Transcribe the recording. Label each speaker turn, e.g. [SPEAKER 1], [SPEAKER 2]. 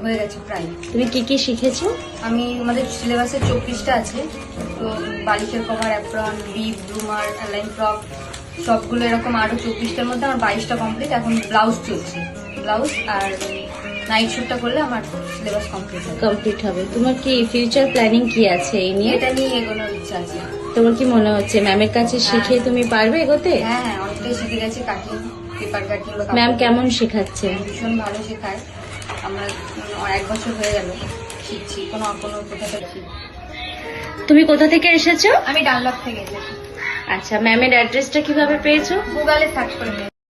[SPEAKER 1] হয়ে গেছে প্রায়।
[SPEAKER 2] তুমি কি কি শিখেছো?
[SPEAKER 1] আমি আমাদের সিলেবাসে 24টা আছে, তো বালিশের cover, apron, bib, bloomer, line frock সবগুলো এরকম আরো 24টার মধ্যে আমার 22টা কমপ্লিট। এখন ব্লাউজ চলছে, ব্লাউজ আর নাইট শুটটা করলে আমার সিলেবাস কমপ্লিট
[SPEAKER 2] হবে। তোমার কি ফিউচার প্ল্যানিং কি আছে এই নিয়ে?
[SPEAKER 1] এটা নিয়ে এগোনোর ইচ্ছা আছে।
[SPEAKER 2] তোমার কি মনে হচ্ছে ম্যামের কাছে শিখে তুমি পারবে এগোতে?
[SPEAKER 1] হ্যাঁ হ্যাঁ, অনেকটাই শিখে গেছি। Cutting, paper cutting.
[SPEAKER 2] ম্যাম কেমন শেখাচ্ছে?
[SPEAKER 1] ভীষণ ভালো শেখায়। আমরা 1 বছর হয়ে গেল শিখছি, কোনো কোথা থেকে।
[SPEAKER 2] তুমি কোথা থেকে এসেছো?
[SPEAKER 1] আমি ডানলপ থেকে এসেছি।
[SPEAKER 2] আচ্ছা, ম্যামের অ্যাড্রেসটা কিভাবে পেয়েছো?
[SPEAKER 1] গুগলে সার্চ করে